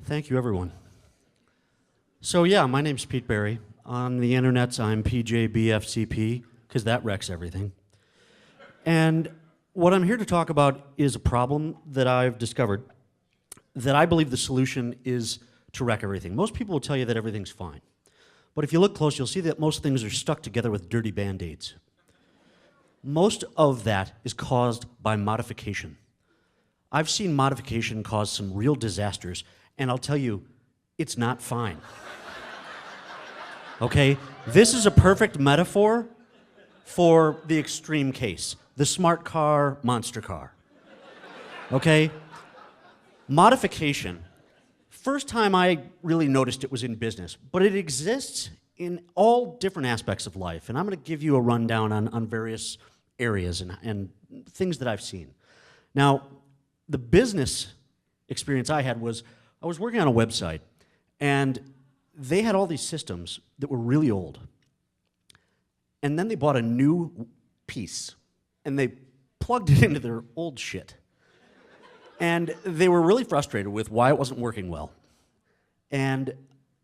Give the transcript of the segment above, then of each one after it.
Thank you, everyone. So yeah, my name's Pete Barry. On the internets, I'm PJBFCP, because that wrecks everything. And what I'm here to talk about is a problem that I've discovered that I believe the solution is to wreck everything. Most people will tell you that everything's fine. But if you look close, you'll see that most things are stuck together with dirty Band-Aids. Most of that is caused by modification. I've seen modification cause some real disasters, and I'll tell you, it's not fine. Okay? This is a perfect metaphor for the extreme case. The smart car, monster car. Okay? Modification. First time I really noticed it was in business, but it exists in all different aspects of life, and I'm going to give you a rundown on various areas and things that I've seen. Now, the business experience I had was, I was working on a website, and they had all these systems that were really old. And then they bought a new piece, and they plugged it into their old shit. And they were really frustrated with why it wasn't working well. And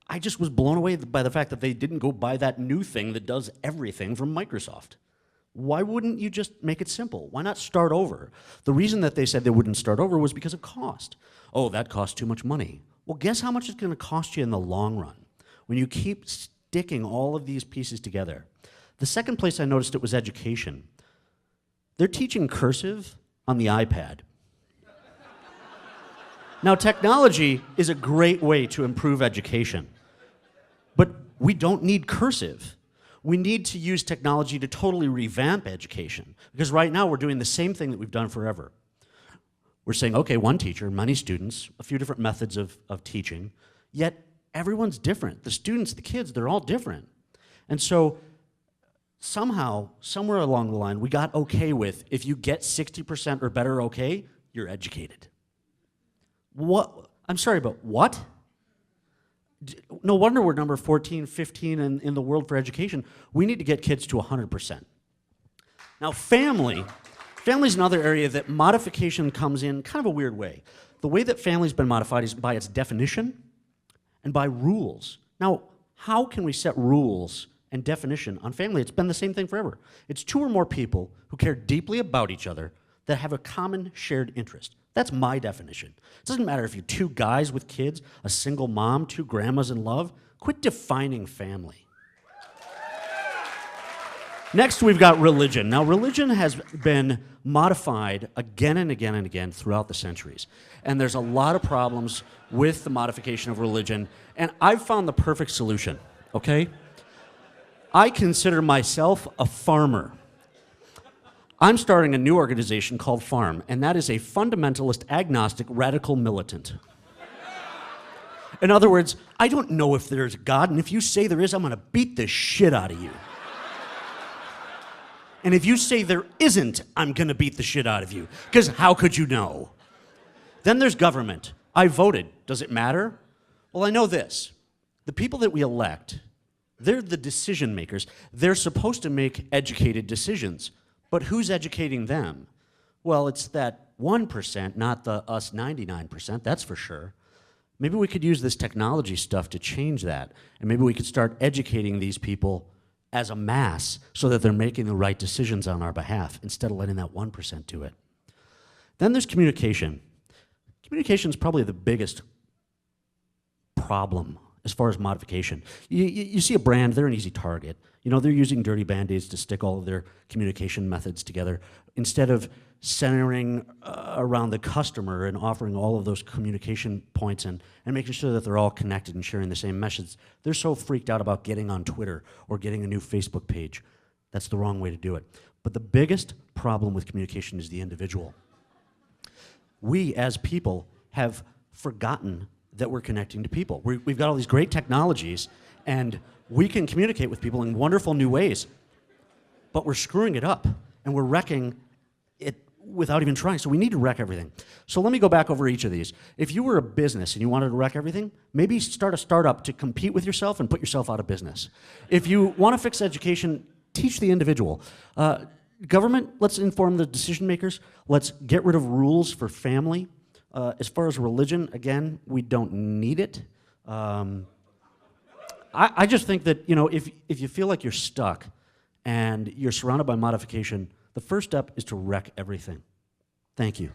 I just was blown away by the fact that they didn't go buy that new thing that does everything from Microsoft. Why wouldn't you just make it simple? Why not start over? The reason that they said they wouldn't start over was because of cost. Oh, that costs too much money. Well, guess how much it's going to cost you in the long run when you keep sticking all of these pieces together. The second place I noticed it was education. They're teaching cursive on the iPad. Now, technology is a great way to improve education, but we don't need cursive. We need to use technology to totally revamp education, because right now we're doing the same thing that we've done forever. We're saying, okay, one teacher, many students, a few different methods of teaching, yet everyone's different. The students, the kids, they're all different. And so somehow, somewhere along the line, we got okay with, if you get 60% or better okay, you're educated. What? I'm sorry, but what? No wonder we're number 14, 15 in the world for education. We need to get kids to 100%. Now, family's another area that modification comes in kind of a weird way. The way that family's been modified is by its definition and by rules. Now, how can we set rules and definition on family? It's been the same thing forever. It's two or more people who care deeply about each other that have a common shared interest. That's my definition. It doesn't matter if you're two guys with kids, a single mom, two grandmas in love. Quit defining family. Next, we've got religion. Now, religion has been modified again and again and again throughout the centuries. And there's a lot of problems with the modification of religion. And I've found the perfect solution, okay? I consider myself a farmer. I'm starting a new organization called FARM, and that is a fundamentalist, agnostic, radical militant. In other words, I don't know if there's God, and if you say there is, I'm going to beat the shit out of you. And if you say there isn't, I'm going to beat the shit out of you, because how could you know? Then there's government. I voted. Does it matter? Well, I know this. The people that we elect, they're the decision makers. They're supposed to make educated decisions. But who's educating them? Well, it's that 1%, not the us 99%, that's for sure. Maybe we could use this technology stuff to change that, and maybe we could start educating these people as a mass so that they're making the right decisions on our behalf instead of letting that 1% do it. Then there's communication. Communication is probably the biggest problem as far as modification. You see a brand, they're an easy target. You know, they're using dirty Band-Aids to stick all of their communication methods together instead of centering around the customer and offering all of those communication points and making sure that they're all connected and sharing the same message. They're so freaked out about getting on Twitter or getting a new Facebook page. That's the wrong way to do it. But the biggest problem with communication is the individual. We, as people, have forgotten that we're connecting to people. We've got all these great technologies, and we can communicate with people in wonderful new ways, but we're screwing it up, and we're wrecking it without even trying. So we need to wreck everything. So let me go back over each of these. If you were a business and you wanted to wreck everything, maybe start a startup to compete with yourself and put yourself out of business. If you want to fix education, teach the individual. Government, let's inform the decision makers. Let's get rid of rules for family. As far as religion, again, we don't need it. I just think that, you know, if you feel like you're stuck and you're surrounded by modification, the first step is to wreck everything. Thank you.